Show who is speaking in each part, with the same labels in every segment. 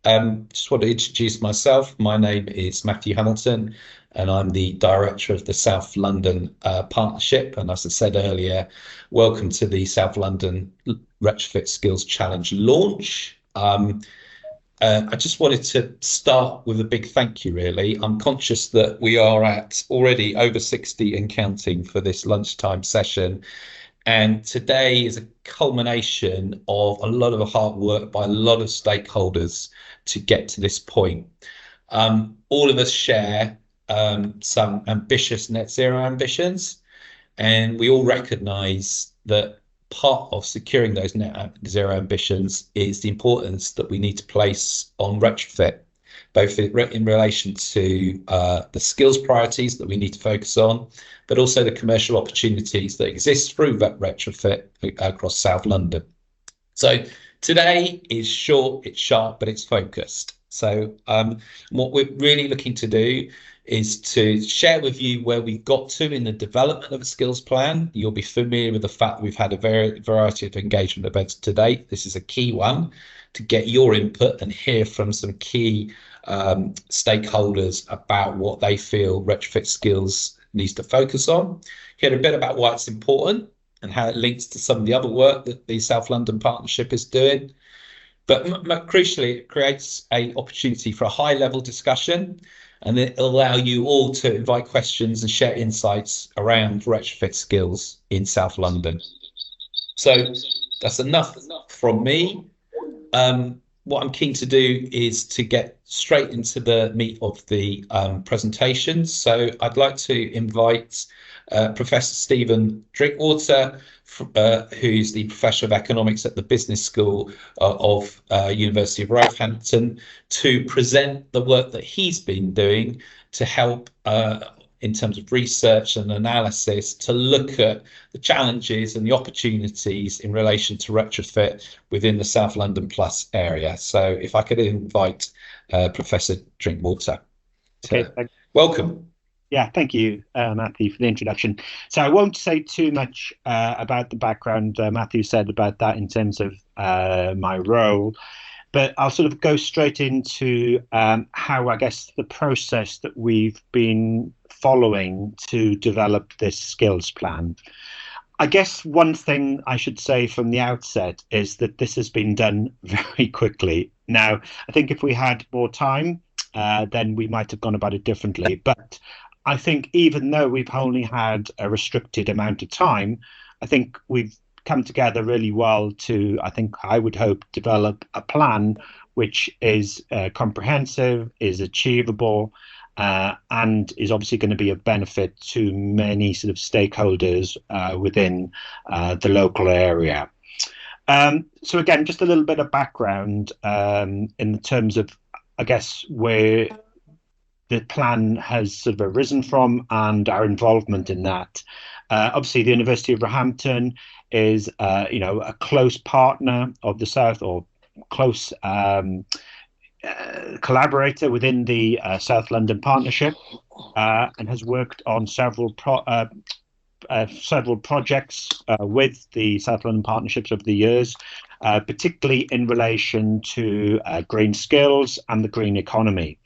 Speaker 1: Just want to introduce myself. My name is Matthew Hamilton, and I'm the director of the South London Partnership. And as I said earlier, welcome to the South London Retrofit Skills Challenge launch. I just wanted to start with a big thank you, really. I'm conscious that we are at already over 60 and counting for this lunchtime session. And today is a culmination of a lot of hard work by a lot of stakeholders to get to this point. All of us share some ambitious net zero ambitions, and we all recognise that part of securing those net zero ambitions is the importance that we need to place on retrofit, both in relation to the skills priorities that we need to focus on, but also the commercial opportunities that exist through that retrofit across South London. So today is short, it's sharp, but it's focused. So what we're really looking to do is to share with you where we've got to in the development of a skills plan. You'll be familiar with the fact that we've had a variety of engagement events to date. This is a key one to get your input and hear from some key stakeholders about what they feel retrofit skills needs to focus on. Hear a bit about why it's important and how it links to some of the other work that the South London Partnership is doing. But crucially, it creates an opportunity for a high-level discussion, and it'll allow you all to invite questions and share insights around retrofit skills in South London. So that's enough from me. What I'm keen to do is to get straight into the meat of the presentation. So I'd like to invite Professor Stephen Drinkwater, who's the Professor of Economics at the Business School of University of Roehampton, to present the work that he's been doing to help in terms of research and analysis to look at the challenges and the opportunities in relation to retrofit within the South London Plus area. So if I could invite Professor Drinkwater to welcome.
Speaker 2: Yeah, thank you, Matthew, for the introduction. So I won't say too much about the background Matthew said about that in terms of my role, but I'll sort of go straight into how, I guess, the process that we've been following to develop this skills plan. I guess one thing I should say from the outset is that this has been done very quickly. Now, I think if we had more time, then we might have gone about it differently. But I think even though we've only had a restricted amount of time, I think we've come together really well to, I think, I would hope, develop a plan which is comprehensive, is achievable, and is obviously going to be of benefit to many sort of stakeholders within the local area. So again, just a little bit of background in terms of, I guess, where the plan has sort of arisen from and our involvement in that. Obviously, the University of Roehampton is, a close partner of the South, or close collaborator within the South London Partnership, and has worked on several projects with the South London Partnerships over the years, particularly in relation to green skills and the green economy.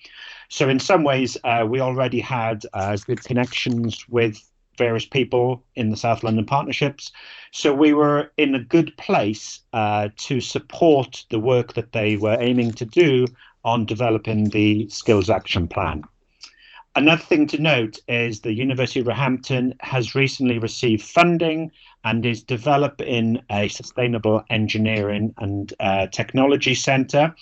Speaker 2: So in some ways, we already had good connections with various people in the South London Partnerships. So we were in a good place to support the work that they were aiming to do on developing the Skills Action Plan. Another thing to note is the University of Roehampton has recently received funding and is developing a sustainable engineering and technology centre,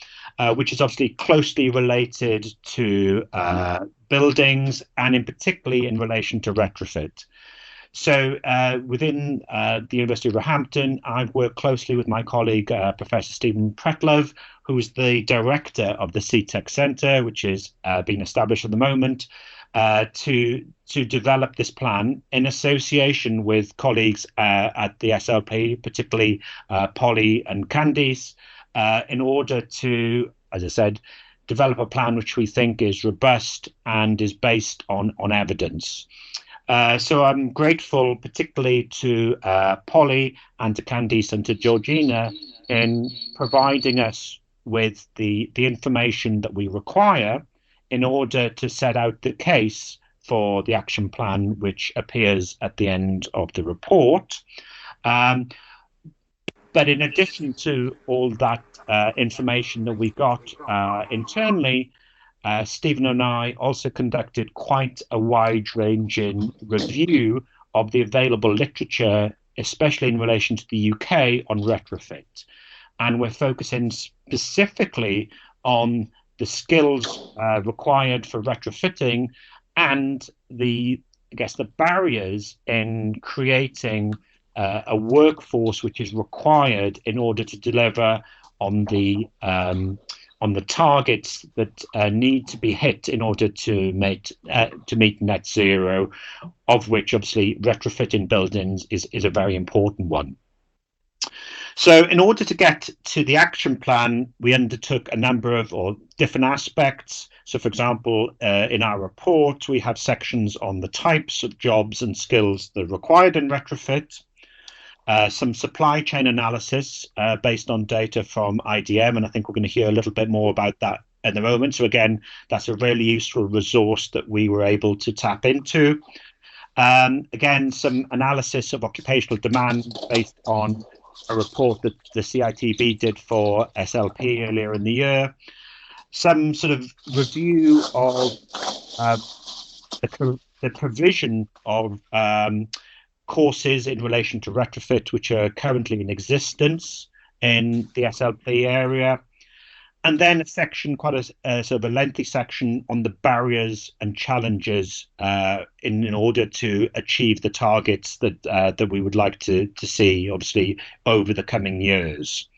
Speaker 2: which is obviously closely related to buildings and in particularly in relation to retrofit. So within the University of Roehampton, I've worked closely with my colleague, Professor Stephen Pretlove, who is the director of the CTEC Centre, which is being established at the moment, to develop this plan in association with colleagues at the SLP, particularly Polly and Candice, in order to, as I said, develop a plan which we think is robust and is based on evidence. So I'm grateful particularly to Polly and to Candice and to Georgina in providing us with the information that we require in order to set out the case for the action plan, which appears at the end of the report. But in addition to all that information that we got internally, Stephen and I also conducted quite a wide-ranging review of the available literature, especially in relation to the UK, on retrofit. And we're focusing specifically on the skills required for retrofitting and the barriers in creating a workforce which is required in order to deliver on the targets that need to be hit in order to meet net zero, of which obviously retrofitting buildings is a very important one. So in order to get to the action plan, we undertook a number of different aspects. So, for example, in our report, we have sections on the types of jobs and skills that are required in retrofit, some supply chain analysis based on data from IDM, and I think we're going to hear a little bit more about that in a moment. So again, that's a really useful resource that we were able to tap into. Again, some analysis of occupational demand based on a report that the CITB did for SLP earlier in the year. Some sort of review of the provision of courses in relation to retrofit, which are currently in existence in the SLP area. And then a section, quite a sort of a lengthy section on the barriers and challenges in order to achieve the targets that we would like to see, obviously, over the coming years.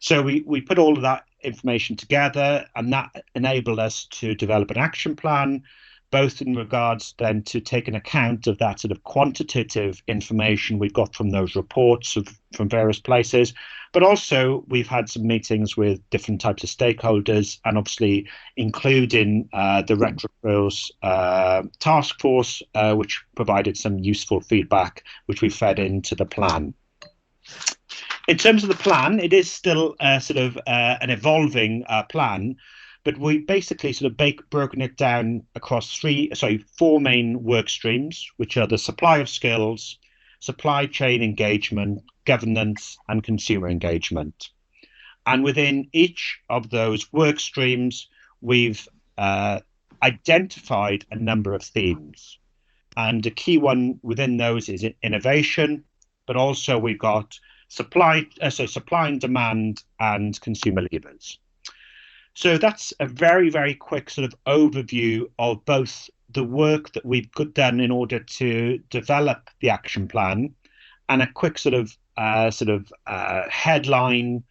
Speaker 2: So we put all of that information together, and that enabled us to develop an action plan, both in regards then to take an account of that sort of quantitative information we got from those reports from various places, but also we've had some meetings with different types of stakeholders, and obviously including the Retrofit task force, which provided some useful feedback, which we fed into the plan. In terms of the plan, it is still sort of an evolving plan, but we basically sort of broken it down across four main work streams, which are the supply of skills, supply chain engagement, governance, and consumer engagement. And within each of those work streams, we've identified a number of themes. And a key one within those is innovation, but also we've got supply and demand and consumer levers. So that's a very, very quick sort of overview of both the work that we've done in order to develop the action plan, and a quick sort of headline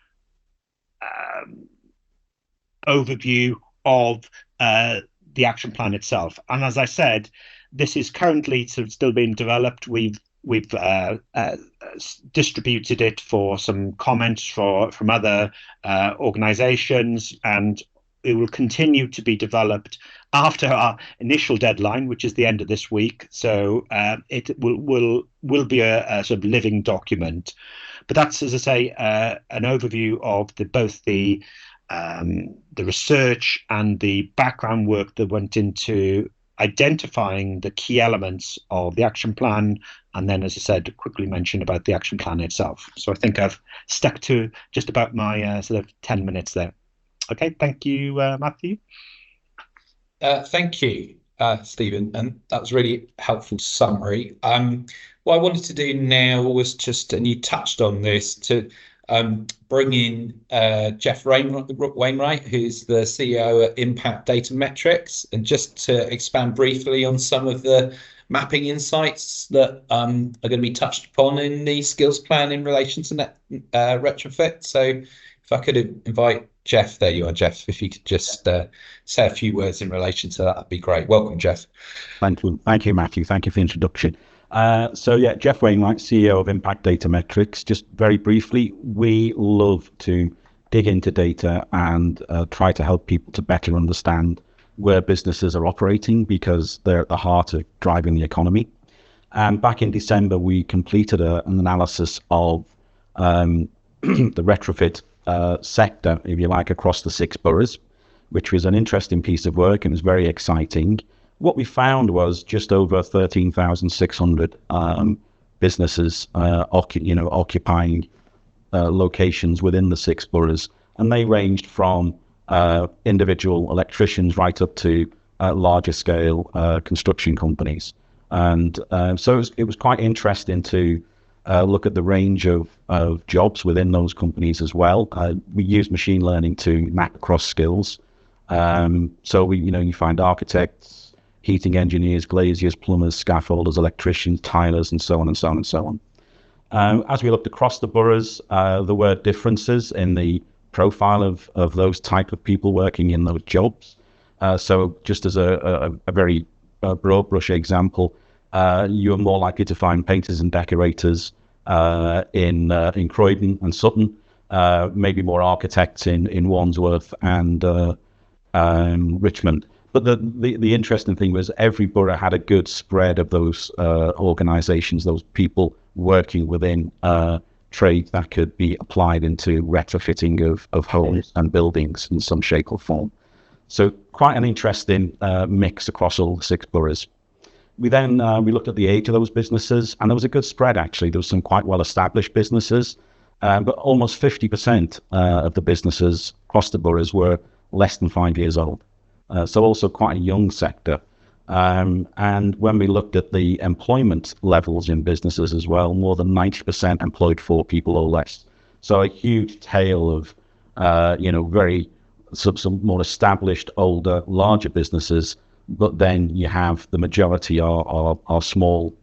Speaker 2: overview of the action plan itself. And as I said, this is currently sort of still being developed. We've distributed it for some comments from other organizations, and it will continue to be developed after our initial deadline, which is the end of this week. So it will be a sort of living document. But that's, as I say, an overview of both the research and the background work that went into identifying the key elements of the action plan, and then, as I said, quickly mention about the action plan itself. So I think I've stuck to just about my sort of 10 minutes there. Okay, thank you, Matthew.
Speaker 1: Thank you, Stephen, and that was really helpful summary. What I wanted to do now was just, and you touched on this, to bring in Jeff Wainwright, who's the CEO at Impact Data Metrics, and just to expand briefly on some of the mapping insights that are going to be touched upon in the skills plan in relation to net retrofit. So if I could invite Jeff, there you are, Jeff, if you could just say a few words in relation to that, that'd be great. Welcome, Jeff.
Speaker 3: Thank you, Matthew. Thank you for the introduction. Jeff Wainwright, CEO of Impact Data Metrics. Just very briefly, we love to dig into data and try to help people to better understand where businesses are operating, because they're at the heart of driving the economy. And back in December, we completed an analysis of the retrofit sector, if you like, across the 6 boroughs, which was an interesting piece of work and was very exciting. What we found was just over 13,600 businesses occupying locations within the 6 boroughs, and they ranged from individual electricians right up to larger scale construction companies. And so it was quite interesting to look at the range of jobs within those companies as well. We use machine learning to map across skills. So you find architects, heating engineers, glaziers, plumbers, scaffolders, electricians, tilers, and so on and so on and so on. As we looked across the boroughs, there were differences in the profile of those type of people working in those jobs. So just as a very broad brush example, you're more likely to find painters and decorators in Croydon and Sutton, maybe more architects in Wandsworth and Richmond. But the interesting thing was every borough had a good spread of those organisations, those people working within trade that could be applied into retrofitting of homes and buildings in some shape or form. So quite an interesting mix across all the 6 boroughs. We then we looked at the age of those businesses, and there was a good spread actually. There was some quite well-established businesses, but almost 50% of the businesses across the boroughs were less than 5 years old. So also quite a young sector. And when we looked at the employment levels in businesses as well, more than 90% employed 4 people or less. So a huge tail of, very some more established, older, larger businesses. But then you have the majority are small,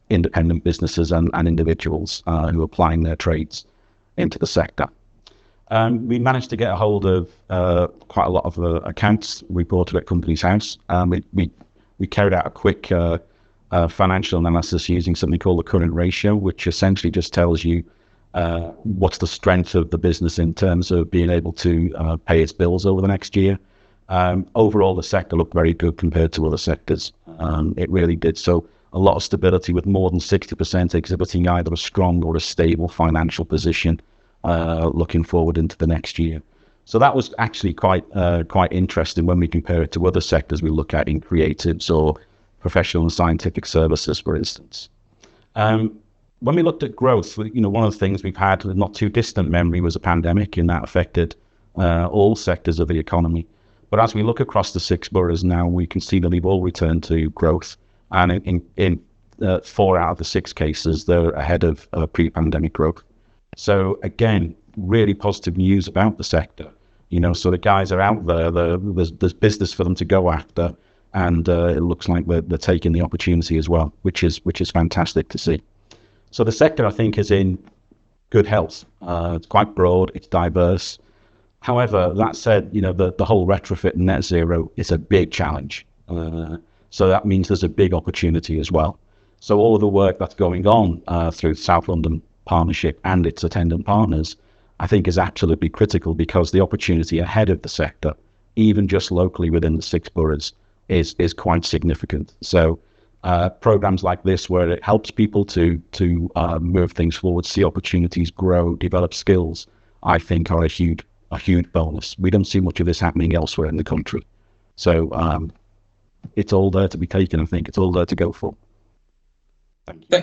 Speaker 3: independent businesses and individuals who are applying their trades into the sector. We managed to get a hold of quite a lot of accounts reported at Companies House. We carried out a quick financial analysis using something called the current ratio, which essentially just tells you what's the strength of the business in terms of being able to pay its bills over the next year. Overall, the sector looked very good compared to other sectors. It really did. So a lot of stability, with more than 60% exhibiting either a strong or a stable financial position looking forward into the next year. So that was actually quite interesting when we compare it to other sectors we look at in creatives or professional and scientific services, for instance. When we looked at growth, one of the things we've had with not too distant memory was a pandemic, and that affected all sectors of the economy. But as we look across the 6 boroughs now, we can see that they've all returned to growth. And in 4 out of the 6 cases, they're ahead of pre-pandemic growth. So again, really positive news about the sector. So the guys are out there, there's business for them to go after. And it looks like they're taking the opportunity as well, which is fantastic to see. So the sector, I think, is in good health. It's quite broad, it's diverse. However, that said, the whole retrofit and net zero is a big challenge. So that means there's a big opportunity as well. So all of the work that's going on through South London Partnership and its attendant partners, I think is absolutely critical, because the opportunity ahead of the sector, even just locally within the 6 boroughs, is quite significant. So programs like this, where it helps people to move things forward, see opportunities grow, develop skills, I think are a huge bonus. We don't see much of this happening elsewhere in the country. So it's all there to be taken. I think it's all there to go for. Thank you.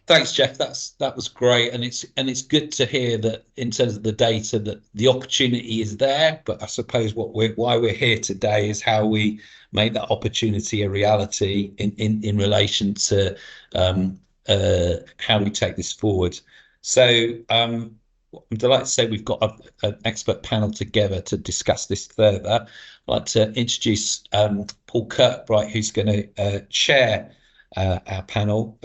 Speaker 1: Thanks, Jeff. That was great, and it's good to hear that in terms of the data that the opportunity is there. But I suppose why we're here today is how we make that opportunity a reality in relation to how we take this forward. So I'm delighted to say we've got an expert panel together to discuss this further. I'd like to introduce Paul Kirkbright, who's going to chair our panel,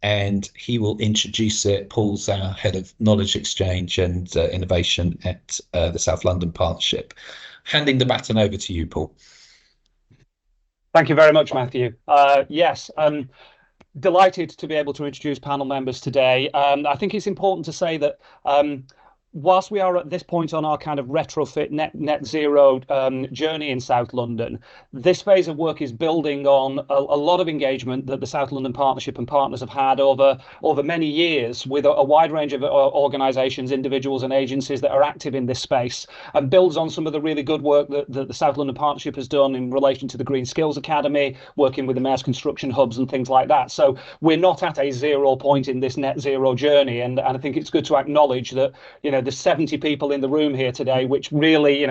Speaker 1: and he will introduce it. Paul's our head of knowledge exchange and innovation at the South London Partnership. Handing the baton over to you, Paul.
Speaker 4: Thank you very much, Matthew. Yes, delighted to be able to introduce panel members today. I think it's important to say that whilst we are at this point on our kind of retrofit net zero journey in South London, this phase of work is building on a lot of engagement that the South London Partnership and partners have had over many years with a wide range of organisations, individuals and agencies that are active in this space, and builds on some of the really good work that the South London Partnership has done in relation to the Green Skills Academy, working with the Mayor's Construction Hubs and things like that. So we're not at a zero point in this net zero journey, and I think it's good to acknowledge that, there's 70 people in the room here today, which really,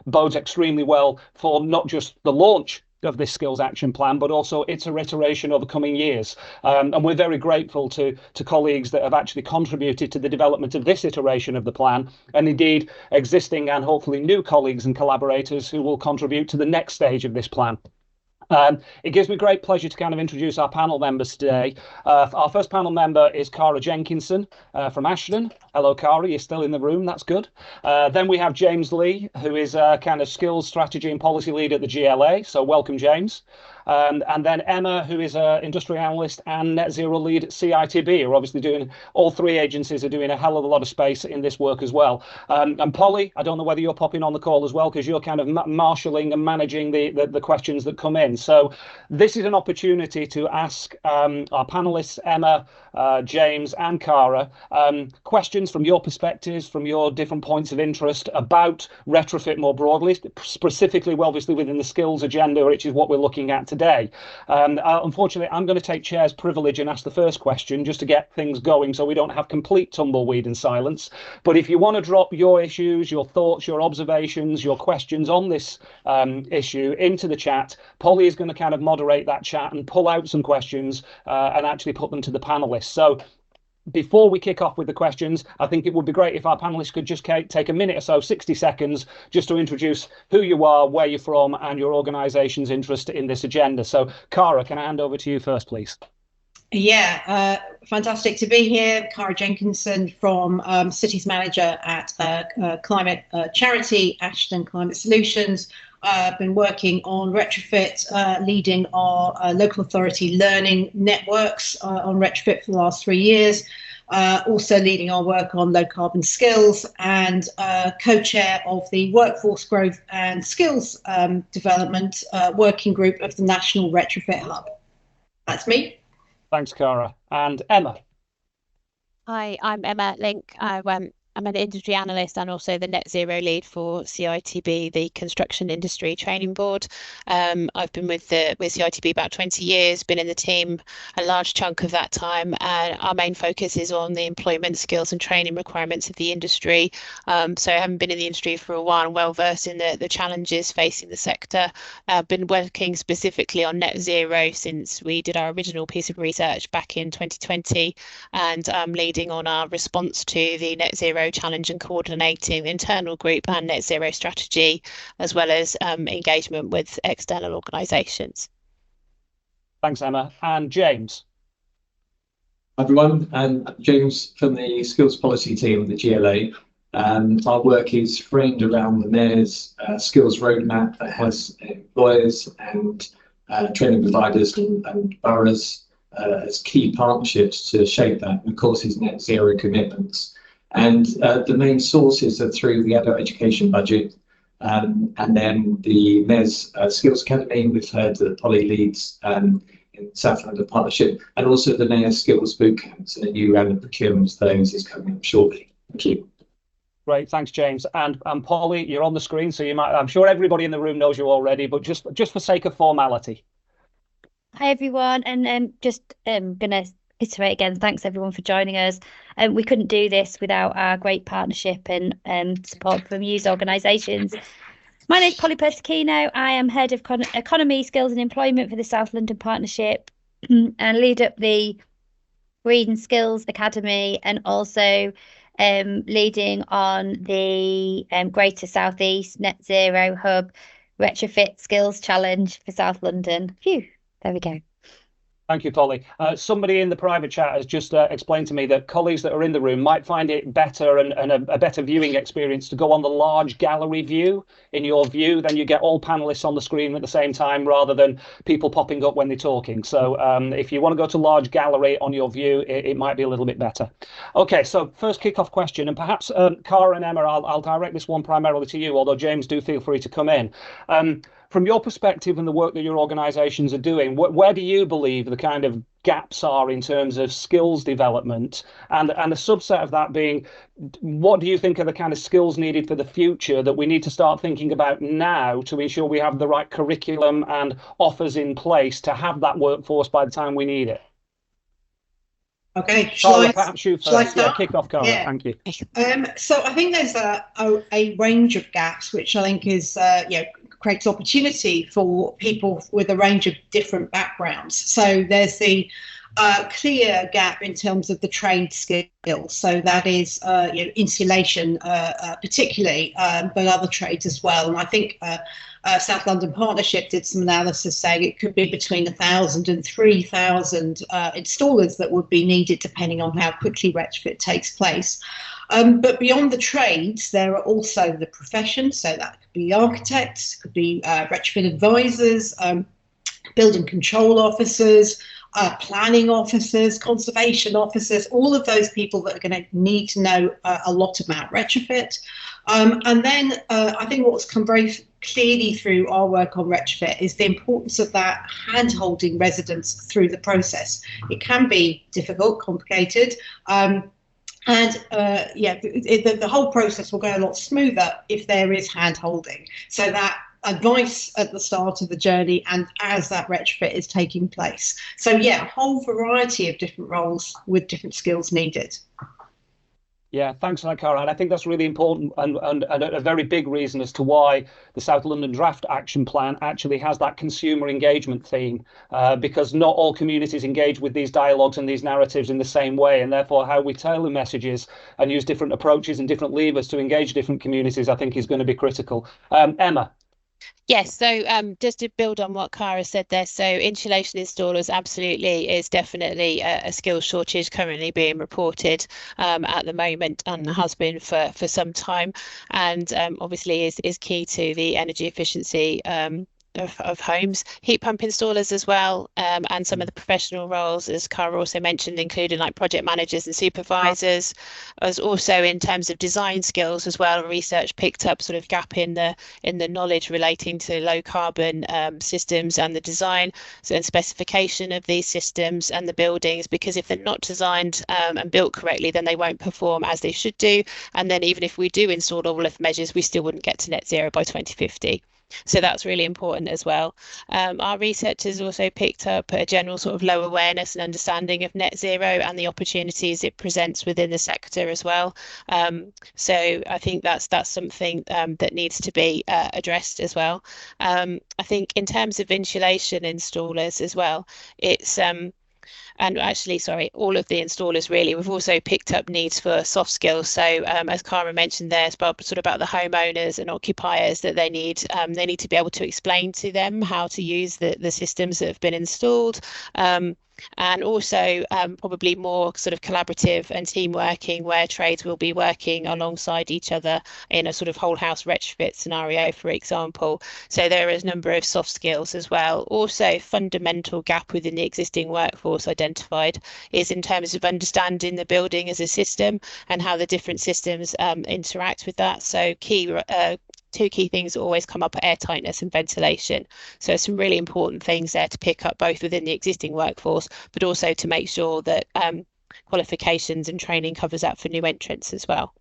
Speaker 4: bodes extremely well for not just the launch of this skills action plan, but also its iteration over coming years. And we're very grateful to colleagues that have actually contributed to the development of this iteration of the plan, and indeed existing and hopefully new colleagues and collaborators who will contribute to the next stage of this plan. It gives me great pleasure to kind of introduce our panel members today. Our first panel member is Cara Jenkinson from Ashton. Hello, Cara, you're still in the room. That's good. Then we have James Lee, who is a kind of skills strategy and policy lead at the GLA. So welcome, James. And then Emma, who is an industry analyst and net zero lead at CITB, are obviously doing, all three agencies are doing a hell of a lot of space in this work as well. And Polly, I don't know whether you're popping on the call as well, because you're kind of marshalling and managing the questions that come in. So this is an opportunity to ask our panelists, Emma, James and Cara, questions from your perspectives, from your different points of interest about retrofit more broadly, specifically, obviously, within the skills agenda, which is what we're looking at today. Unfortunately, I'm going to take chair's privilege and ask the first question just to get things going so we don't have complete tumbleweed and silence. But if you want to drop your issues, your thoughts, your observations, your questions on this issue into the chat, Polly is going to kind of moderate that chat and pull out some questions and actually put them to the panelists. So before we kick off with the questions, I think it would be great if our panelists could just take a minute or so, 60 seconds, just to introduce who you are, where you're from, and your organisation's interest in this agenda. So, Cara, can I hand over to you first, please?
Speaker 5: Yeah, fantastic to be here. Cara Jenkinson from Cities Manager at climate charity, Ashton Climate Solutions. I've been working on retrofit, leading our local authority learning networks on retrofit for the last 3 years. Also leading our work on low carbon skills, and co-chair of the Workforce Growth and Skills Development Working Group of the National Retrofit Hub. That's me.
Speaker 4: Thanks, Cara. And Emma.
Speaker 6: Hi, I'm Emma Link. I'm an industry analyst and also the net zero lead for CITB, the Construction Industry Training Board. I've been with CITB about 20 years, been in the team a large chunk of that time, and our main focus is on the employment skills and training requirements of the industry. So I haven't been in the industry for a while, well versed in the challenges facing the sector. I've been working specifically on net zero since we did our original piece of research back in 2020, and I'm leading on our response to the net zero challenge and coordinating the internal group and net zero strategy, as well as engagement with external organisations.
Speaker 4: Thanks, Emma. And James.
Speaker 7: Hi everyone, I'm James from the Skills Policy team of the GLA. Our work is framed around the Mayor's skills roadmap that has employers and training providers and boroughs as key partnerships to shape that, and of course his net zero commitments. And the main sources are through the adult education budget, and then the Mayor's Skills Academy. We've heard that Polly leads in South London Partnership, and also the Mayor's Skills Bootcamps, and a new round of procurement for those is coming up shortly. Thank you.
Speaker 4: Great, thanks, James. And Polly, you're on the screen, so you might. I'm sure everybody in the room knows you already, but just for sake of formality.
Speaker 8: Hi everyone, and just gonna iterate again. Thanks everyone for joining us. We couldn't do this without our great partnership and support from youth organisations. My name is Polly Persichino. I am head of economy, skills and employment for the South London Partnership, and lead up the Green Skills Academy, and also leading on the Greater South East Net Zero Hub Retrofit Skills Challenge for South London. Phew, there we go.
Speaker 4: Thank you, Polly. Somebody in the private chat has just explained to me that colleagues that are in the room might find it better and a better viewing experience to go on the large gallery view. In your view, then you get all panelists on the screen at the same time rather than people popping up when they're talking. So if you want to go to large gallery on your view, it might be a little bit better. Okay, so first kick-off question, and perhaps Cara and Emma, I'll direct this one primarily to you, although James, do feel free to come in. From your perspective and the work that your organisations are doing, where do you believe the kind of gaps are in terms of skills development? And a subset of that being, what do you think are the kind of skills needed for the future that we need to start thinking about now to ensure we have the right curriculum and offers in place to have that workforce by the time we need it?
Speaker 5: Okay,
Speaker 4: perhaps you first.
Speaker 5: Yeah,
Speaker 4: kick off, Cara.
Speaker 5: Yeah.
Speaker 4: Thank you.
Speaker 5: So I think there's a range of gaps, which I think is creates opportunity for people with a range of different backgrounds. So there's the clear gap in terms of the trade skills. So that is insulation, particularly, but other trades as well. And I think South London Partnership did some analysis saying it could be between 1,000 and 3,000 installers that would be needed depending on how quickly retrofit takes place. But beyond the trades, there are also the professions. So that could be architects, could be retrofit advisors, building control officers, planning officers, conservation officers, all of those people that are going to need to know a lot about retrofit. And then I think what's come very clearly through our work on retrofit is the importance of that hand-holding residents through the process. It can be difficult, complicated, the whole process will go a lot smoother if there is hand-holding. So that advice at the start of the journey and as that retrofit is taking place. So yeah, a whole variety of different roles with different skills needed.
Speaker 4: Yeah, thanks for that, Cara. And I think that's really important and a very big reason as to why the South London Draft Action Plan actually has that consumer engagement theme, because not all communities engage with these dialogues and these narratives in the same way. And therefore, how we tailor messages and use different approaches and different levers to engage different communities, I think, is going to be critical. Emma.
Speaker 6: Yes, so just to build on what Cara said there, so insulation installers absolutely is definitely a skills shortage currently being reported at the moment and has been for some time, and obviously is key to the energy efficiency of homes, heat pump installers as well, and some of the professional roles, as Cara also mentioned, including like project managers and supervisors, as also in terms of design skills as well. Research picked up sort of gap in the knowledge relating to low carbon systems and the design and specification of these systems and the buildings, because if they're not designed and built correctly, then they won't perform as they should do. And then even if we do install all of the measures, we still wouldn't get to net zero by 2050. So that's really important as well. Our researchers also picked up a general sort of low awareness and understanding of net zero and the opportunities it presents within the sector as well. So I think that's something that needs to be addressed as well. I think in terms of insulation installers as well, it's and actually, sorry, all of the installers really, we've also picked up needs for soft skills. So as Cara mentioned there, it's sort of about the homeowners and occupiers that they need to be able to explain to them how to use the systems that have been installed. And also probably more sort of collaborative and team working, where trades will be working alongside each other in a sort of whole house retrofit scenario, for example. So there is a number of soft skills as well. Also, fundamental gap within the existing workforce identified is in terms of understanding the building as a system and how the different systems interact with that. So two key things that always come up are air tightness and ventilation. So some really important things there to pick up both within the existing workforce, but also to make sure that qualifications and training covers that for new entrants as well.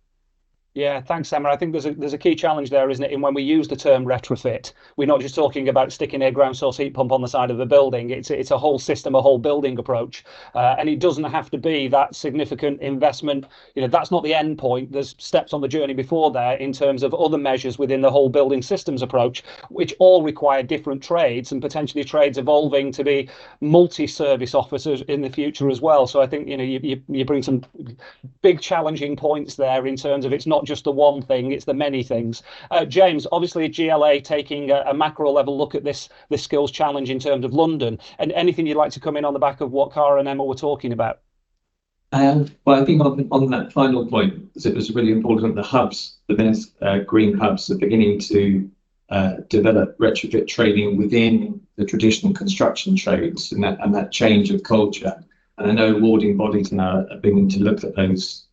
Speaker 4: Yeah, thanks, Emma. I think there's a key challenge there, isn't it? In when we use the term retrofit, we're not just talking about sticking a ground source heat pump on the side of a building. It's a whole system, a whole building approach, and it doesn't have to be that significant investment. You know, that's not the end point. There's steps on the journey before there in terms of other measures within the whole building systems approach, which all require different trades and potentially trades evolving to be multi-service officers in the future as well. So I think you bring some big challenging points there in terms of it's not just the one thing, it's the many things. James, obviously GLA taking a macro level look at this skills challenge in terms of London, and anything you'd like to come in on the back of what Cara and Emma were talking about?
Speaker 7: Well, I think on that final point, it was really important, the hubs, the MES green hubs are beginning to develop retrofit training within the traditional construction trades, and that change of culture. And I know awarding bodies now are beginning to look at those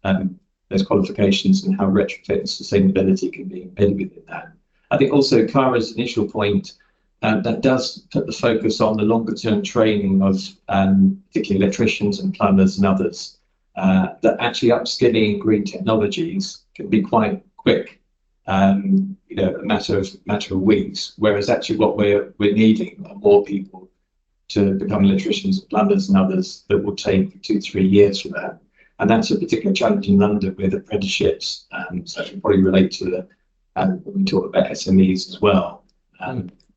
Speaker 7: qualifications and how retrofit and sustainability can be embedded within that. I think also Cara's initial point, that does put the focus on the longer term training of particularly electricians and plumbers and others, that actually upskilling green technologies can be quite quick, a matter of weeks, whereas actually what we're needing are more people to become electricians, plumbers and others that will take 2-3 years for that. And that's a particular challenge in London with apprenticeships, so it can probably relate to when we talk about SMEs as well.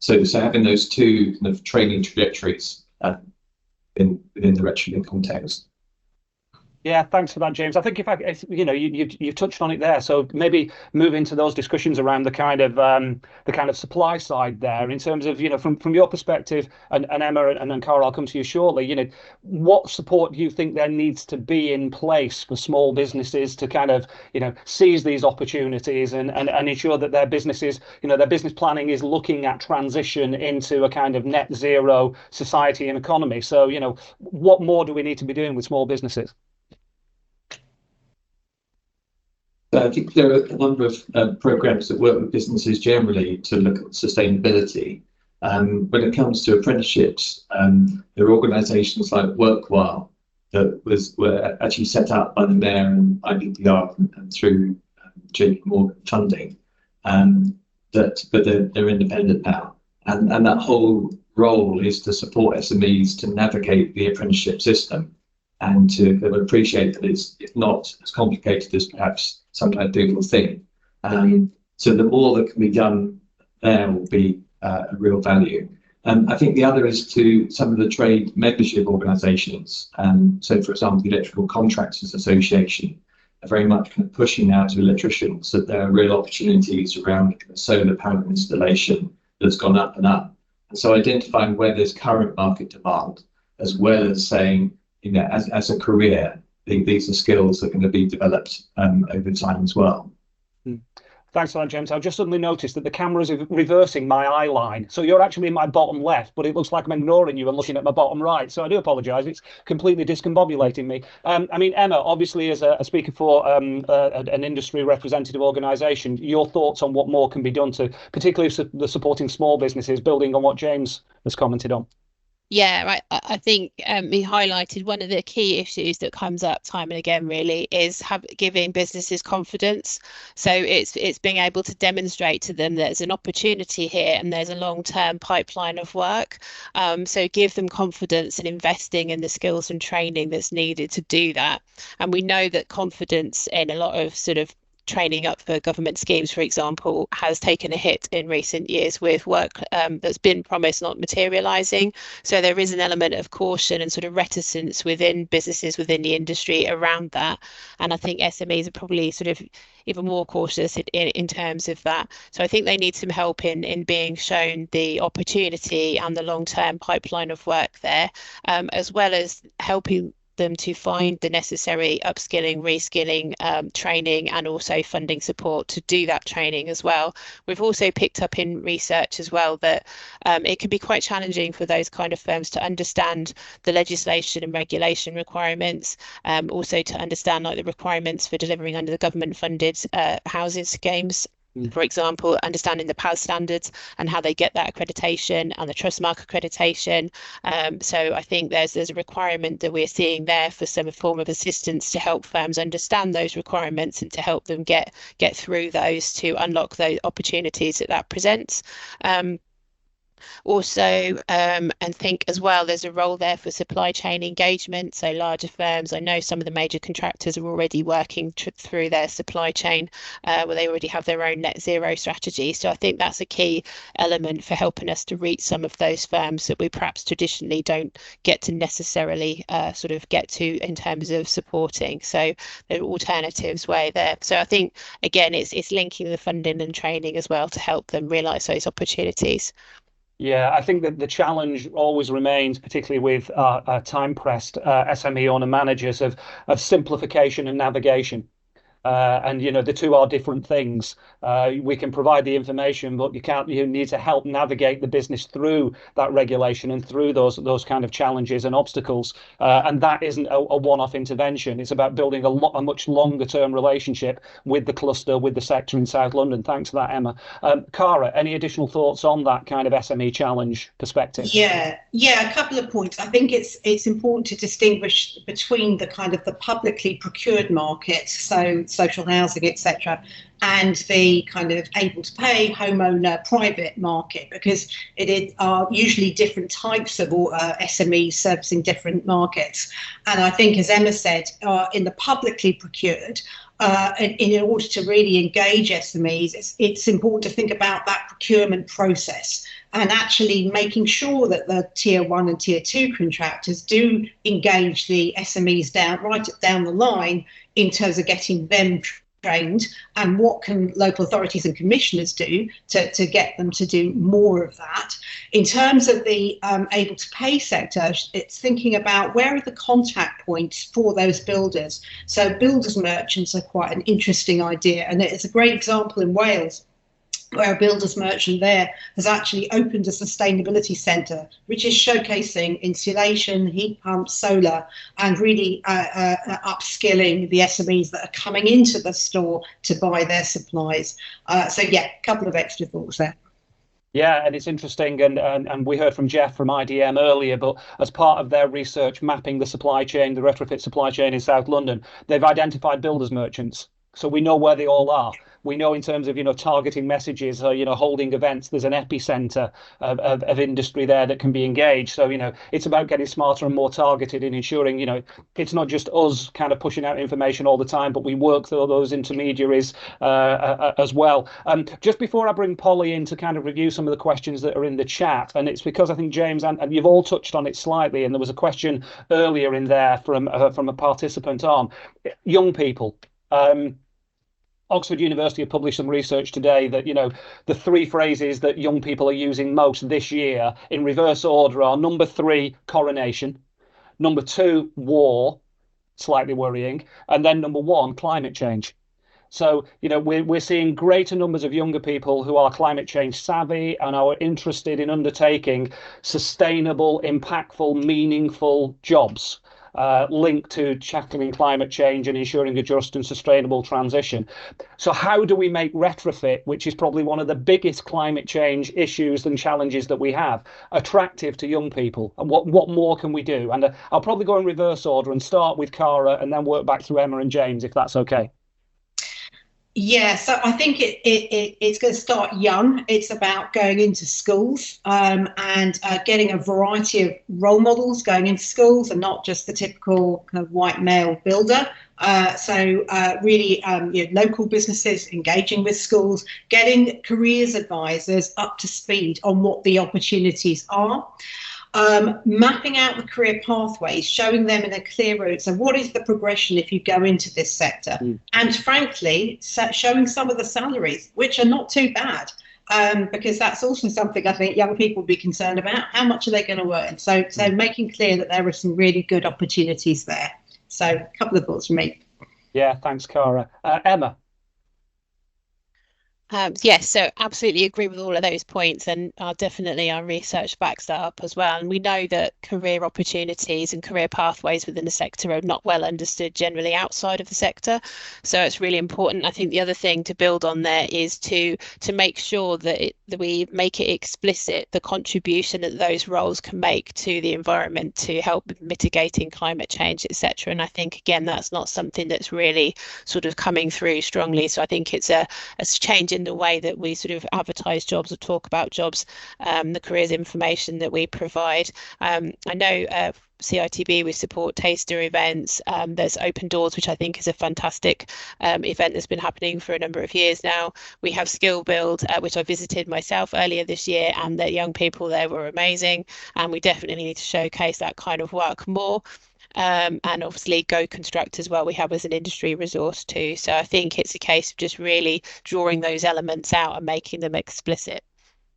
Speaker 7: So having those two kind of training trajectories within the retrofit context.
Speaker 4: Yeah, thanks for that, James. I think you've touched on it there. So maybe move into those discussions around the kind of supply side there in terms of, from your perspective, and Emma and Cara, I'll come to you shortly. What support do you think there needs to be in place for small businesses to kind of, seize these opportunities and ensure that their businesses, their business planning is looking at transition into a kind of net zero society and economy. So, what more do we need to be doing with small businesses?
Speaker 7: I think there are a number of programs that work with businesses generally to look at sustainability. When it comes to apprenticeships, there are organisations like Workwhile that were actually set up by the Mayor and IBPR and through JP Morgan funding, but they're independent now. And that whole role is to support SMEs to navigate the apprenticeship system and to appreciate that it's not as complicated as perhaps sometimes people think. So the more that can be done there will be a real value. I think the other is to some of the trade membership organisations. So, for example, the Electrical Contractors Association are very much kind of pushing now to electricians that there are real opportunities around solar panel installation that's gone up and up. And so identifying where there's current market demand, as well as saying, as a career, these are skills that are going to be developed over time as well.
Speaker 4: Thanks for that, James. I've just suddenly noticed that the camera is reversing my eye line. So you're actually in my bottom left, but it looks like I'm ignoring you and looking at my bottom right. So I do apologise. It's completely discombobulating me. Emma, obviously, as a speaker for an industry representative organisation, your thoughts on what more can be done to, particularly the supporting small businesses, building on what James has commented on.
Speaker 6: Yeah, right. I think he highlighted one of the key issues that comes up time and again, really, is giving businesses confidence. So it's being able to demonstrate to them there's an opportunity here and there's a long-term pipeline of work. So give them confidence in investing in the skills and training that's needed to do that. And we know that confidence in a lot of sort of training up for government schemes, for example, has taken a hit in recent years with work that's been promised not materialising. So there is an element of caution and sort of reticence within businesses, within the industry around that. And I think SMEs are probably sort of even more cautious in terms of that. So I think they need some help in being shown the opportunity and the long-term pipeline of work there, as well as helping them to find the necessary upskilling, reskilling, training, and also funding support to do that training as well. We've also picked up in research as well that it can be quite challenging for those kind of firms to understand the legislation and regulation requirements, also to understand the requirements for delivering under the government funded housing schemes. For example, understanding the PAS standards and how they get that accreditation and the Trustmark accreditation. So I think there's a requirement that we're seeing there for some form of assistance to help firms understand those requirements and to help them get through those to unlock those opportunities that presents. Also, and think as well, there's a role there for supply chain engagement. So larger firms, I know some of the major contractors are already working through their supply chain where they already have their own net zero strategy. So I think that's a key element for helping us to reach some of those firms that we perhaps traditionally don't get to necessarily sort of get to in terms of supporting. So there are alternatives way there. So I think, again, it's linking the funding and training as well to help them realise those opportunities.
Speaker 4: Yeah, I think that the challenge always remains, particularly with time-pressed SME owner managers, of simplification and navigation. And the two are different things. We can provide the information, but you need to help navigate the business through that regulation and through those kind of challenges and obstacles. And that isn't a one-off intervention. It's about building a much longer term relationship with the cluster, with the sector in South London. Thanks for that, Emma. Cara, any additional thoughts on that kind of SME challenge perspective?
Speaker 5: Yeah, a couple of points. I think it's important to distinguish between the kind of the publicly procured market, so social housing, etc., and the kind of able to pay homeowner private market, because it are usually different types of SMEs servicing different markets. And I think, as Emma said, in the publicly procured, in order to really engage SMEs, it's important to think about that procurement process and actually making sure that the tier 1 and tier 2 contractors do engage the SMEs right down the line in terms of getting them trained, and what can local authorities and commissioners do to get them to do more of that. In terms of the able to pay sector, it's thinking about where are the contact points for those builders. So builders merchants are quite an interesting idea, and it's a great example in Wales, where a builder's merchant there has actually opened a sustainability centre, which is showcasing insulation, heat pumps, solar, and really upskilling the SMEs that are coming into the store to buy their supplies. So yeah, a couple of extra thoughts there.
Speaker 4: Yeah, and it's interesting, and we heard from Jeff from IDM earlier, but as part of their research mapping the supply chain, the retrofit supply chain in South London, they've identified builders merchants. So we know where they all are. We know in terms of, targeting messages, holding events, there's an epicenter of industry there that can be engaged. So, it's about getting smarter and more targeted and ensuring, it's not just us kind of pushing out information all the time, but we work through those intermediaries as well. Just before I bring Polly in to kind of review some of the questions that are in the chat, and it's because I think, James, and you've all touched on it slightly, and there was a question earlier in there from a participant on young people. Oxford University have published some research today that, the three phrases that young people are using most this year in reverse order are: number 3, coronation; number 2, war, slightly worrying; and then number 1, climate change. So, we're seeing greater numbers of younger people who are climate change savvy and are interested in undertaking sustainable, impactful, meaningful jobs linked to tackling climate change and ensuring a just and sustainable transition. So how do we make retrofit, which is probably one of the biggest climate change issues and challenges that we have, attractive to young people? And what more can we do? And I'll probably go in reverse order and start with Cara and then work back through Emma and James, if that's okay.
Speaker 5: Yeah, so I think it's going to start young. It's about going into schools and getting a variety of role models going into schools, and not just the typical kind of white male builder. So really local businesses engaging with schools, getting careers advisors up to speed on what the opportunities are. Mapping out the career pathways, showing them in a clear route. So what is the progression if you go into this sector? And frankly, showing some of the salaries, which are not too bad, because that's also something I think young people would be concerned about. How much are they going to earn? So making clear that there are some really good opportunities there. So a couple of thoughts from me.
Speaker 4: Yeah, thanks, Cara. Emma.
Speaker 6: Yes, so absolutely agree with all of those points, and definitely our research backs that up as well. And we know that career opportunities and career pathways within the sector are not well understood generally outside of the sector. So it's really important. I think the other thing to build on there is to make sure that we make it explicit the contribution that those roles can make to the environment to help with mitigating climate change, etc. And I think, again, that's not something that's really sort of coming through strongly. So I think it's a change in in the way that we sort of advertise jobs or talk about jobs, the careers information that we provide. I know CITB, we support taster events. There's Open Doors, which I think is a fantastic event that's been happening for a number of years now. We have Skill Build, which I visited myself earlier this year, and the young people there were amazing. And we definitely need to showcase that kind of work more. And obviously Go Construct as well, we have as an industry resource too. So I think it's a case of just really drawing those elements out and making them explicit.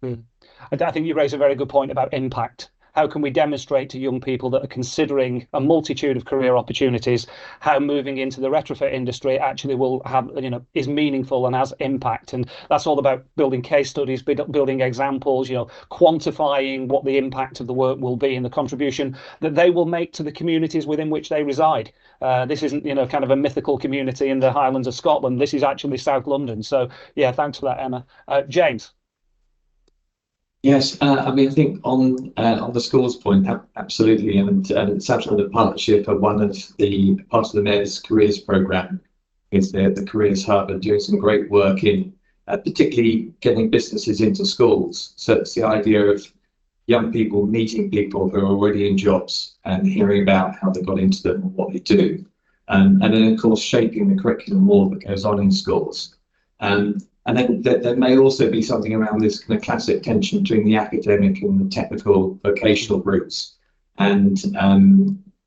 Speaker 4: I think you raise a very good point about impact. How can we demonstrate to young people that are considering a multitude of career opportunities how moving into the retrofit industry actually will have, is meaningful and has impact? And that's all about building case studies, building examples, quantifying what the impact of the work will be and the contribution that they will make to the communities within which they reside. This isn't, kind of a mythical community in the Highlands of Scotland. This is actually South London. So, yeah, thanks for that, Emma. James.
Speaker 7: Yes, I think on the schools point, absolutely, and South London Partnership are one of the parts of the Mayor's Careers Programme, is the Careers Hub, and doing some great work in particularly getting businesses into schools. So it's the idea of young people meeting people who are already in jobs and hearing about how they got into them and what they do, and then of course shaping the curriculum more that goes on in schools. And then there may also be something around this kind of classic tension between the academic and the technical vocational routes, and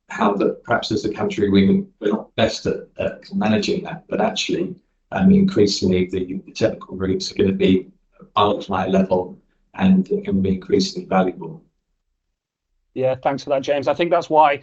Speaker 7: how that perhaps as a country we're not best at managing that, but actually increasingly the technical routes are going to be ultra-high level and going to be increasingly valuable.
Speaker 4: Yeah, thanks for that, James. I think that's why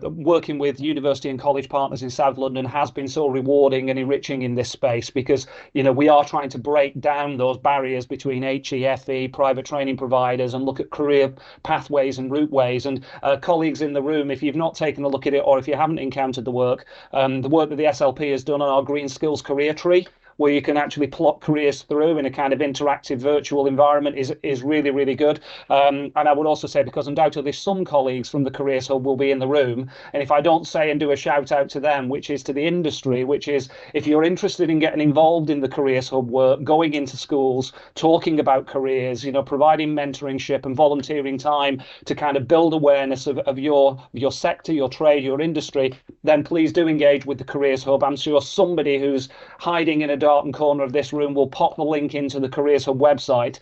Speaker 4: working with university and college partners in South London has been so rewarding and enriching in this space, because we are trying to break down those barriers between HEFE, private training providers, and look at career pathways and routeways. And colleagues in the room, if you've not taken a look at it, or if you haven't encountered the work that the SLP has done on our Green Skills career tree, where you can actually plot careers through in a kind of interactive virtual environment, is really, really good. And I would also say, because undoubtedly some colleagues from the Careers Hub will be in the room, and if I don't say and do a shout out to them, which is to the industry, which is, if you're interested in getting involved in the Careers Hub work, going into schools, talking about careers, providing mentoringship and volunteering time to kind of build awareness of your sector, your trade, your industry, then please do engage with the Careers Hub. I'm sure somebody who's hiding in a darkened corner of this room will pop the link into the Careers Hub website.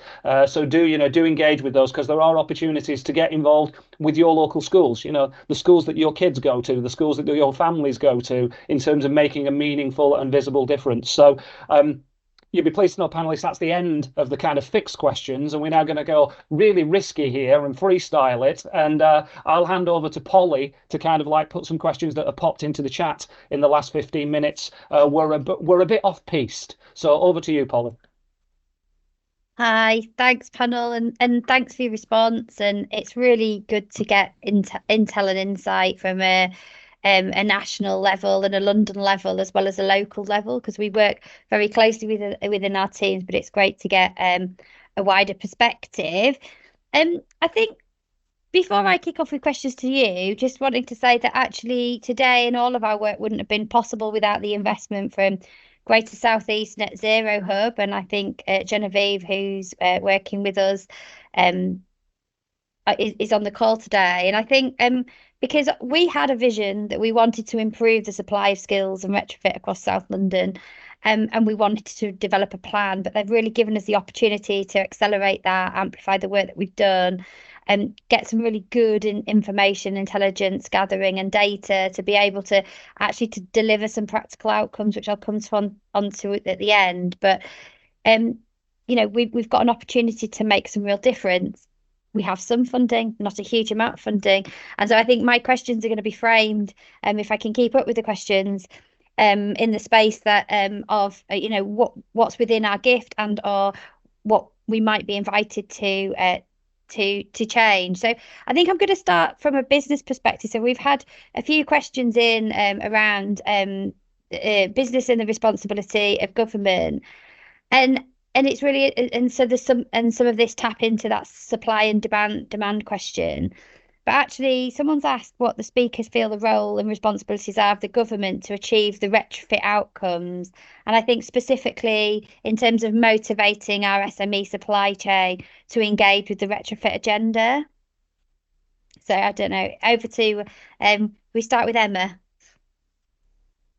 Speaker 4: So do engage with those, because there are opportunities to get involved with your local schools, the schools that your kids go to, the schools that your families go to, in terms of making a meaningful and visible difference. So you'll be pleased to know, panelists, that's the end of the kind of fixed questions, and we're now going to go really risky here and freestyle it. And I'll hand over to Polly to kind of put some questions that have popped into the chat in the last 15 minutes. We're a bit off-piste. So over to you, Polly.
Speaker 8: Hi, thanks panel, and thanks for your response. And it's really good to get intel and insight from a national level and a London level, as well as a local level, because we work very closely within our teams, but it's great to get a wider perspective. I think before I kick off with questions to you, just wanting to say that actually today and all of our work wouldn't have been possible without the investment from Greater South East Net Zero Hub. And I think Genevieve, who's working with us, is on the call today. And I think because we had a vision that we wanted to improve the supply of skills and retrofit across South London, and we wanted to develop a plan, but they've really given us the opportunity to accelerate that, amplify the work that we've done, and get some really good information, intelligence gathering and data to be able to actually to deliver some practical outcomes, which I'll come onto it at the end. But we've got an opportunity to make some real difference. We have some funding, not a huge amount of funding. And so I think my questions are going to be framed, if I can keep up with the questions, in the space that of what's within our gift and or what we might be invited to change. So I think I'm going to start from a business perspective. So we've had a few questions in around business and the responsibility of government, and it's really, and so there's some of this tap into that supply and demand question. But actually, someone's asked what the speakers feel the role and responsibilities are of the government to achieve the retrofit outcomes. And I think specifically in terms of motivating our SME supply chain to engage with the retrofit agenda. So I don't know, over to, we start with Emma.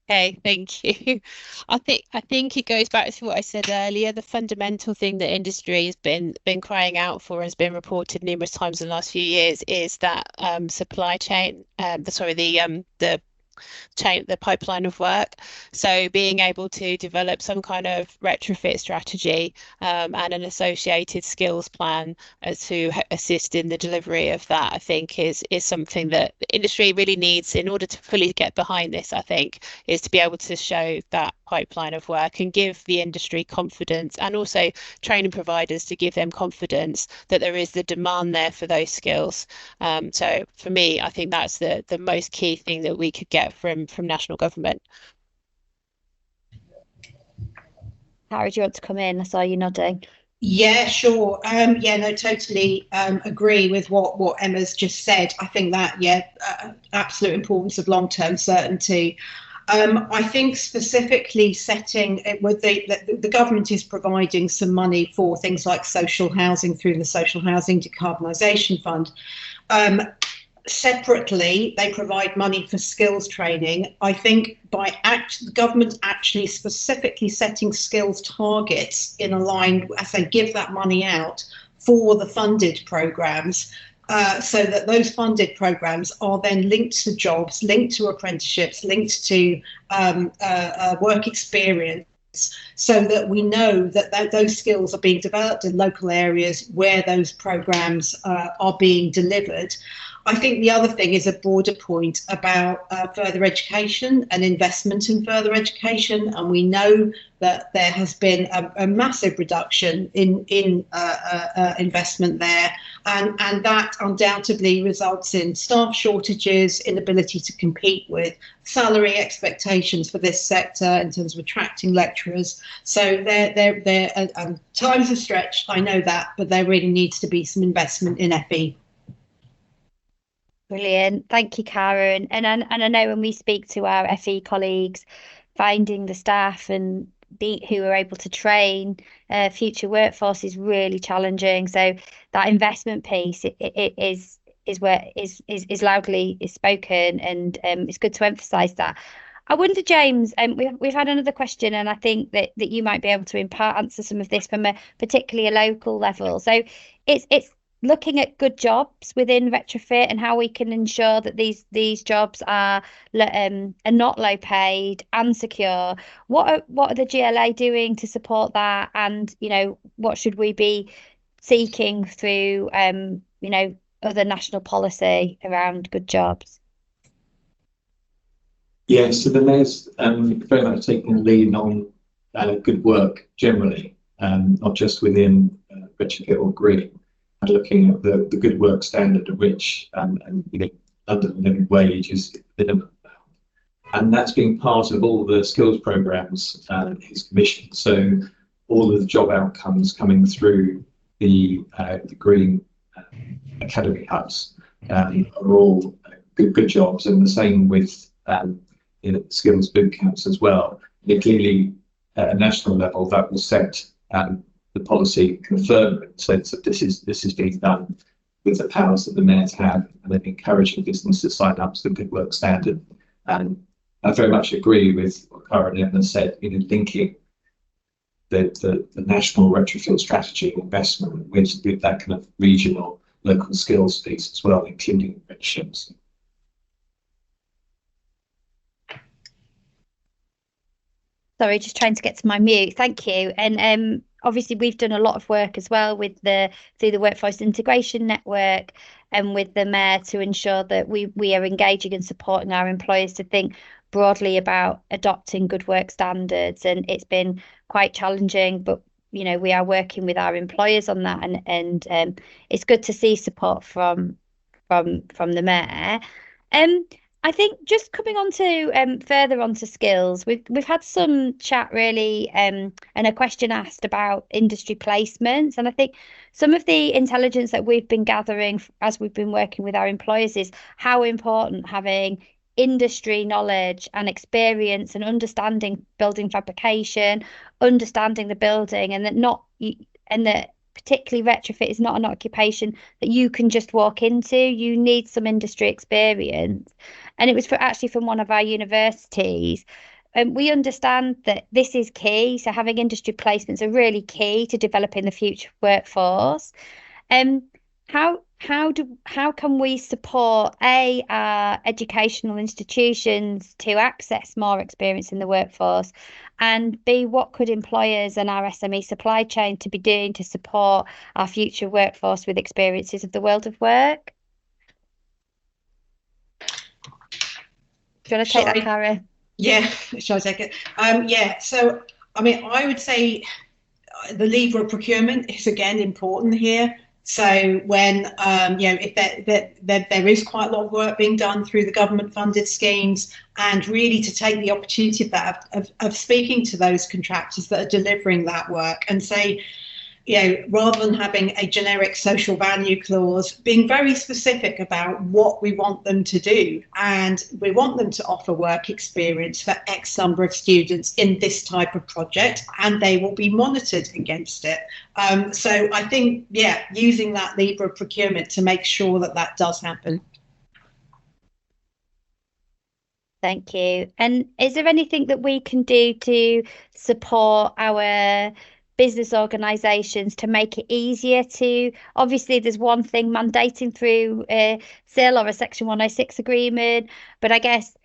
Speaker 6: Okay, thank you. I think it goes back to what I said earlier. The fundamental thing that industry has been crying out for, has been reported numerous times in the last few years, is that supply chain, the pipeline of work. So being able to develop some kind of retrofit strategy and an associated skills plan to assist in the delivery of that, I think is something that the industry really needs in order to fully get behind this. I think is to be able to show that pipeline of work and give the industry confidence, and also training providers to give them confidence that there is the demand there for those skills. So for me, I think that's the most key thing that we could get from national government.
Speaker 8: Cara, do you want to come in? I saw you nodding.
Speaker 5: Yeah, sure. Yeah, no, totally agree with what Emma's just said. I think that, absolute importance of long-term certainty. I think specifically setting it with the government is providing some money for things like social housing through the Social Housing Decarbonisation Fund. Separately, they provide money for skills training. I think the government actually specifically setting skills targets in a line as they give that money out for the funded programs, so that those funded programs are then linked to jobs, linked to apprenticeships, linked to work experience, so that we know that those skills are being developed in local areas where those programs are being delivered. I think the other thing is a broader point about further education and investment in further education. And we know that there has been a massive reduction in investment there. And that undoubtedly results in staff shortages, inability to compete with salary expectations for this sector in terms of attracting lecturers. So times are stretched, I know that, but there really needs to be some investment in FE.
Speaker 8: Brilliant. Thank you, Karen. And I know when we speak to our FE colleagues, finding the staff and who are able to train future workforce is really challenging. So that investment piece is where is loudly spoken, and it's good to emphasise that. I wonder, James, we've had another question, and I think that you might be able to answer some of this from particularly a local level. So it's looking at good jobs within retrofit and how we can ensure that these jobs are not low paid and secure. What are the GLA doing to support that? And what should we be seeking through other national policy around good jobs?
Speaker 7: Yeah, so the mayor's very much taking the lead on good work generally, not just within retrofit or green. Looking at the good work standard, of which London living wage is minimum, and that's been part of all the skills programs he's commissioned. So all of the job outcomes coming through the green academy hubs are all good jobs, and the same with skills boot camps as well. Clearly, at a national level, that will set the policy confirmed in the sense that this is being done with the powers that the mayors have, and then encouraging business to sign up to the good work standard. And I very much agree with what Cara and Emma said, linking the national retrofit strategy investment with that kind of regional local skills piece as well, including apprenticeships.
Speaker 8: Sorry, just trying to get to my mute. Thank you. And obviously, we've done a lot of work as well through the Workforce Integration Network and with the Mayor to ensure that we are engaging and supporting our employers to think broadly about adopting good work standards. And it's been quite challenging, but we are working with our employers on that, and it's good to see support from the Mayor. I think just coming on to further onto skills, we've had some chat really and a question asked about industry placements, and I think some of the intelligence that we've been gathering as we've been working with our employers is how important having industry knowledge and experience and understanding building fabrication, understanding the building, and that particularly retrofit is not an occupation that you can just walk into. You need some industry experience. And it was actually from one of our universities. And we understand that this is key. So having industry placements are really key to developing the future workforce. How can we support our educational institutions to access more experience in the workforce, and B, what could employers and our SME supply chain to be doing to support our future workforce with experiences of the world of work? Do you want to take that, Cara?
Speaker 5: Yeah, shall I take it? Yeah, so I mean, I would say the lever of procurement is again important here. So when if there is quite a lot of work being done through the government funded schemes, and really to take the opportunity of that of speaking to those contractors that are delivering that work and say, rather than having a generic social value clause, being very specific about what we want them to do. And we want them to offer work experience for X number of students in this type of project, and they will be monitored against it. So I think, using that lever of procurement to make sure that that does happen.
Speaker 8: Thank you. And is there anything that we can do to support our business organisations to make it easier to, obviously there's one thing mandating through a SIL or a Section 106 agreement, but I guess,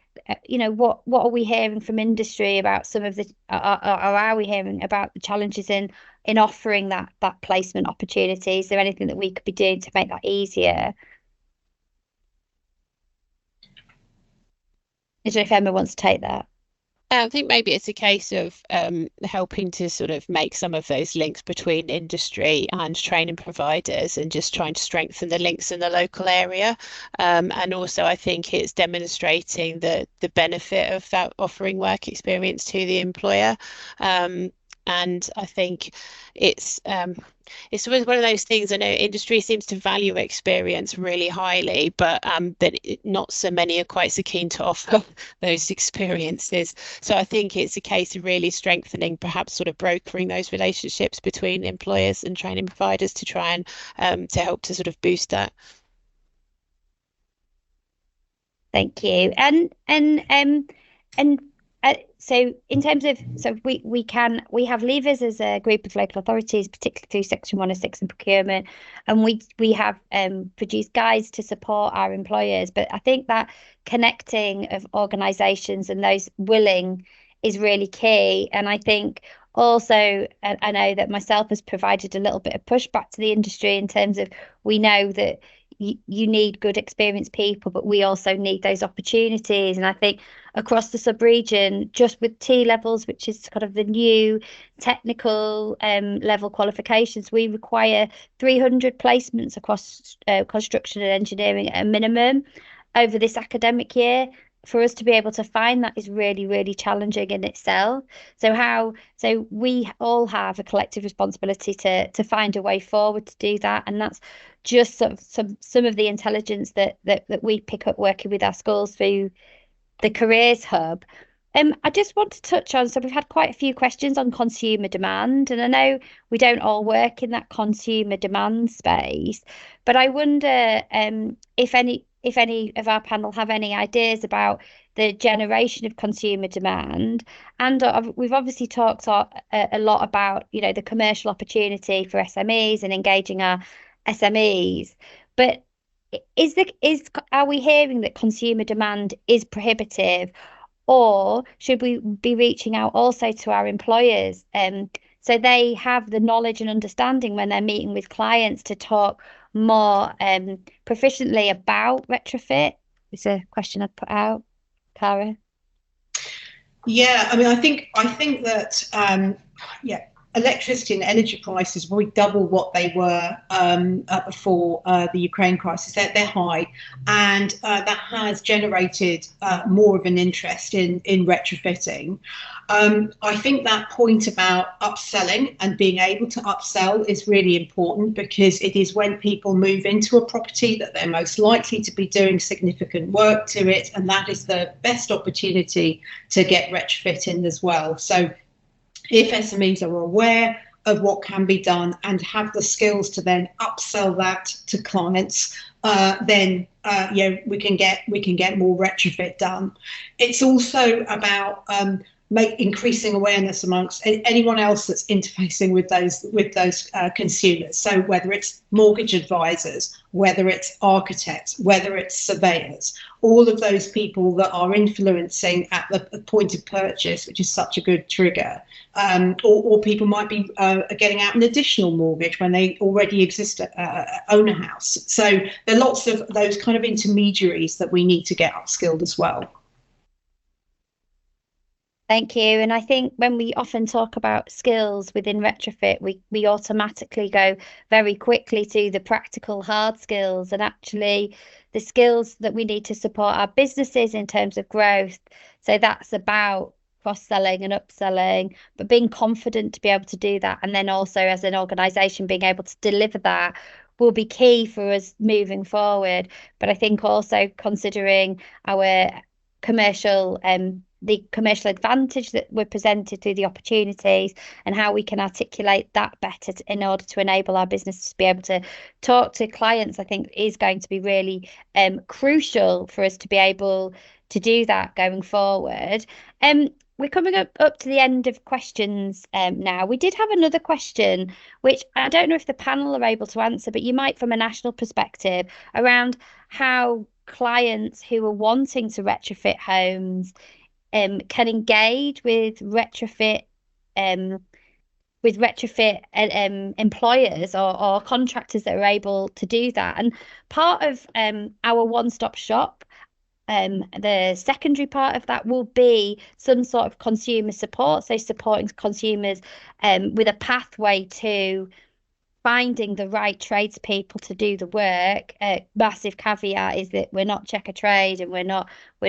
Speaker 8: what are we hearing from industry about some of the, or are we hearing about the challenges in offering that placement opportunity? Is there anything that we could be doing to make that easier? I don't know if Emma wants to take that.
Speaker 6: I think maybe it's a case of helping to sort of make some of those links between industry and training providers, and just trying to strengthen the links in the local area. And also, I think it's demonstrating the benefit of that offering work experience to the employer. And I think it's always one of those things. I know industry seems to value experience really highly, but that not so many are quite so keen to offer those experiences. So I think it's a case of really strengthening, perhaps sort of brokering those relationships between employers and training providers to try and to help to sort of boost that.
Speaker 8: Thank you. So in terms of, we have levers as a group of local authorities, particularly through Section 106 and procurement, and we have produced guides to support our employers. But I think that connecting of organisations and those willing is really key. And I think also, I know that myself has provided a little bit of pushback to the industry in terms of, we know that you need good experienced people, but we also need those opportunities. And I think across the sub-region, just with T levels, which is kind of the new technical level qualifications, we require 300 placements across construction and engineering at a minimum over this academic year. For us to be able to find that is really, really challenging in itself. So we all have a collective responsibility to find a way forward to do that, and that's just sort of some of the intelligence that we pick up working with our schools through the Careers Hub. I just want to touch on, so we've had quite a few questions on consumer demand, and I know we don't all work in that consumer demand space, but I wonder if any of our panel have any ideas about the generation of consumer demand. And we've obviously talked a lot about, the commercial opportunity for SMEs and engaging our SMEs. But are we hearing that consumer demand is prohibitive, or should we be reaching out also to our employers so they have the knowledge and understanding when they're meeting with clients to talk more proficiently about retrofit? It's a question I'd put out. Cara?
Speaker 5: Yeah, I mean, I think that electricity and energy prices will double what they were before the Ukraine crisis. They're high, and that has generated more of an interest in retrofitting. I think that point about upselling and being able to upsell is really important, because it is when people move into a property that they're most likely to be doing significant work to it, and that is the best opportunity to get retrofit in as well. So if SMEs are aware of what can be done and have the skills to then upsell that to clients, then we can get more retrofit done. It's also about increasing awareness amongst anyone else that's interfacing with those consumers. So whether it's mortgage advisors, whether it's architects, whether it's surveyors, all of those people that are influencing at the point of purchase, which is such a good trigger, or people might be getting out an additional mortgage when they already own a house. So there are lots of those kind of intermediaries that we need to get upskilled as well.
Speaker 8: Thank you. And I think when we often talk about skills within retrofit, we automatically go very quickly to the practical hard skills, and actually the skills that we need to support our businesses in terms of growth. So that's about cross-selling and upselling, but being confident to be able to do that. And then also as an organisation being able to deliver that will be key for us moving forward. But I think also considering our commercial the commercial advantage that we're presented through the opportunities, and how we can articulate that better in order to enable our business to be able to talk to clients, I think is going to be really crucial for us to be able to do that going forward. We're coming up to the end of questions now. We did have another question, which I don't know if the panel are able to answer, but you might from a national perspective, around how clients who are wanting to retrofit homes can engage with retrofit employers or contractors that are able to do that. And part of our one-stop shop, the secondary part of that will be some sort of consumer support, so supporting consumers with a pathway to finding the right tradespeople to do the work. Massive caveat is that we're not check a trade, and we're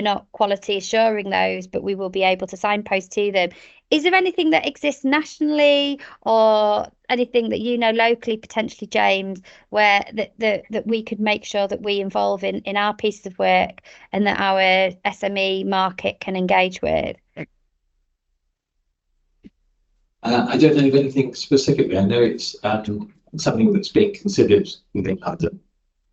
Speaker 8: not quality assuring those, but we will be able to signpost to them. Is there anything that exists nationally, or anything that you know locally, potentially, James, where that we could make sure that we involve in our pieces of work, and that our SME market can engage with?
Speaker 7: I don't know of anything specifically. I know it's something that's being considered within London,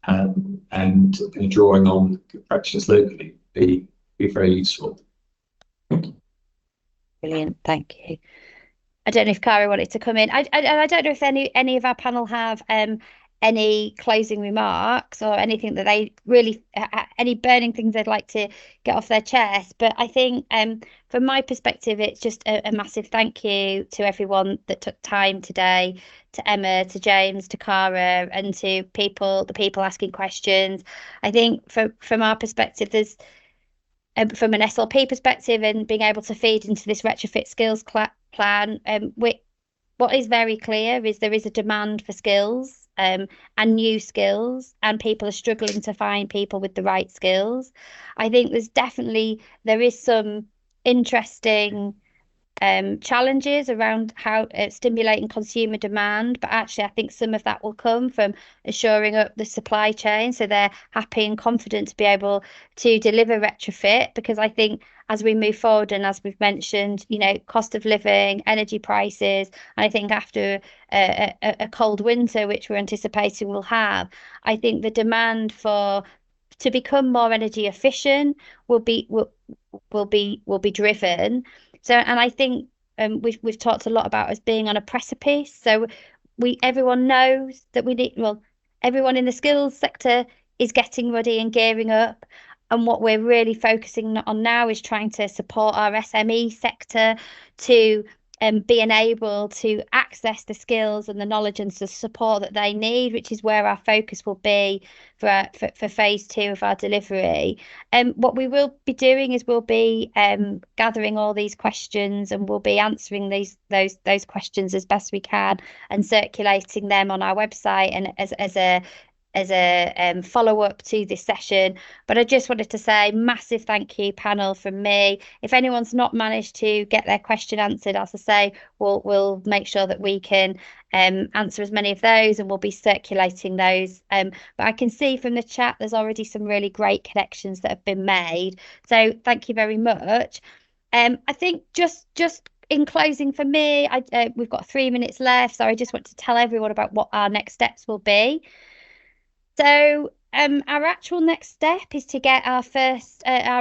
Speaker 7: and drawing on practice locally be very useful.
Speaker 8: Brilliant, thank you. I don't know if Cara wanted to come in. I don't know if any of our panel have any closing remarks or anything that they really any burning things they'd like to get off their chest. But I think from my perspective, it's just a massive thank you to everyone that took time today, to Emma, to James, to Cara, and to the people asking questions. I think from our perspective, there's from an SLP perspective, and being able to feed into this retrofit skills plan, what is very clear is there is a demand for skills and new skills, and people are struggling to find people with the right skills. I think there is some interesting challenges around how stimulating consumer demand, but actually I think some of that will come from assuring up the supply chain, so they're happy and confident to be able to deliver retrofit. Because I think as we move forward, and as we've mentioned, cost of living, energy prices, and I think after a cold winter, which we're anticipating we'll have, I think the demand to become more energy efficient will be driven. So, and I think we've talked a lot about us being on a precipice. So everyone knows that everyone in the skills sector is getting ready and gearing up. And what we're really focusing on now is trying to support our SME sector to being able to access the skills and the knowledge and the support that they need, which is where our focus will be for phase 2 of our delivery. What we will be doing is we'll be gathering all these questions, and we'll be answering those questions as best we can and circulating them on our website and as a follow-up to this session. But I just wanted to say massive thank you panel from me. If anyone's not managed to get their question answered, as I say, we'll make sure that we can answer as many of those, and we'll be circulating those. But I can see from the chat there's already some really great connections that have been made, so thank you very much. I think just in closing for me, we've got 3 minutes left, so I just want to tell everyone about what our next steps will be. So our actual next step is to get our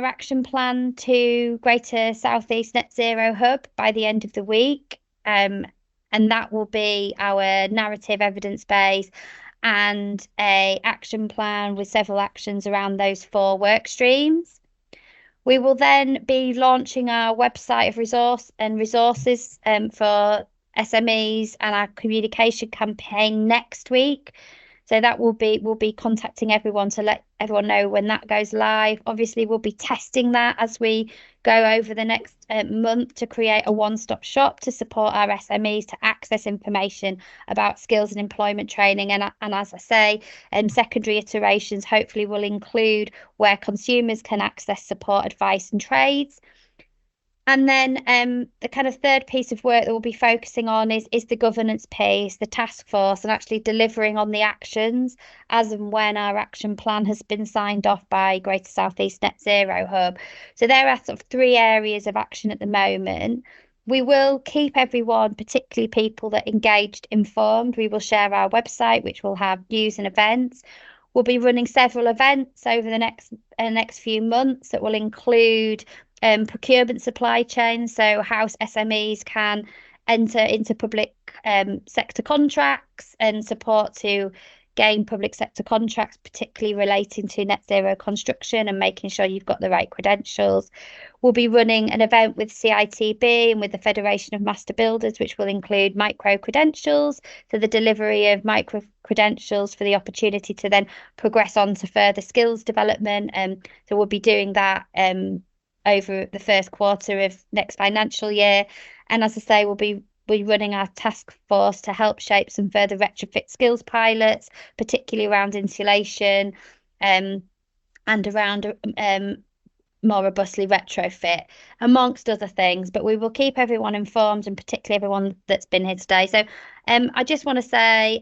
Speaker 8: action plan to Greater South East Net Zero Hub by the end of the week. And that will be our narrative evidence base and a action plan with several actions around those 4 work streams. We will then be launching our website of resources for SMEs and our communication campaign next week. So that we'll be contacting everyone to let everyone know when that goes live. Obviously, we'll be testing that as we go over the next month to create a one-stop shop to support our SMEs to access information about skills and employment training. And as I say, secondary iterations hopefully will include where consumers can access support, advice and trades. And then the kind of third piece of work that we'll be focusing on is the governance piece, the task force, and actually delivering on the actions as and when our action plan has been signed off by Greater South East Net Zero Hub. So there are sort of 3 areas of action at the moment. We will keep everyone, particularly people that engaged, informed. We will share our website, which will have news and events. We'll be running several events over the next few months that will include procurement supply chain, so how SMEs can enter into public sector contracts and support to gain public sector contracts, particularly relating to net zero construction and making sure you've got the right credentials. We'll be running an event with CITB and with the Federation of Master Builders, which will include micro credentials, so the delivery of micro credentials for the opportunity to then progress on to further skills development. So we'll be doing that over the first quarter of next financial year. And as I say, we'll be running our task force to help shape some further retrofit skills pilots, particularly around insulation and around more robustly retrofit, amongst other things. But we will keep everyone informed, and particularly everyone that's been here today. So I just want to say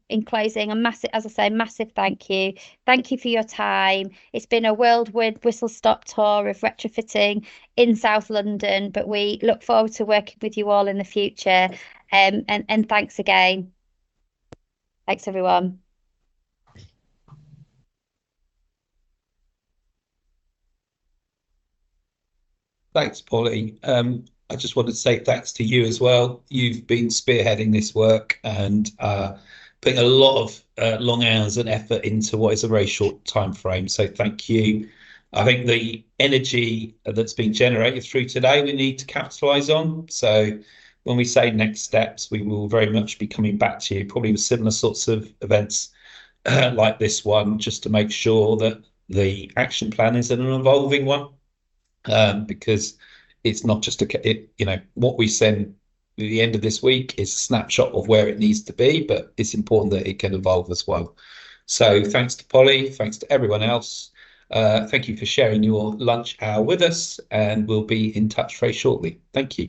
Speaker 8: in closing, massive thank you. Thank you for your time. It's been a whirlwind whistle-stop tour of retrofitting in South London, but we look forward to working with you all in the future. And thanks again. Thanks, everyone.
Speaker 1: Thanks, Polly. I just want to say thanks to you as well. You've been spearheading this work and putting a lot of long hours and effort into what is a very short time frame. So thank you. I think the energy that's been generated through today, we need to capitalise on. So when we say next steps, we will very much be coming back to you, probably with similar sorts of events like this one, just to make sure that the action plan is an evolving one. Because it's not just what we send at the end of this week is a snapshot of where it needs to be, but it's important that it can evolve as well. So thanks to Polly, thanks to everyone else. Thank you for sharing your lunch hour with us, and we'll be in touch very shortly. Thank you.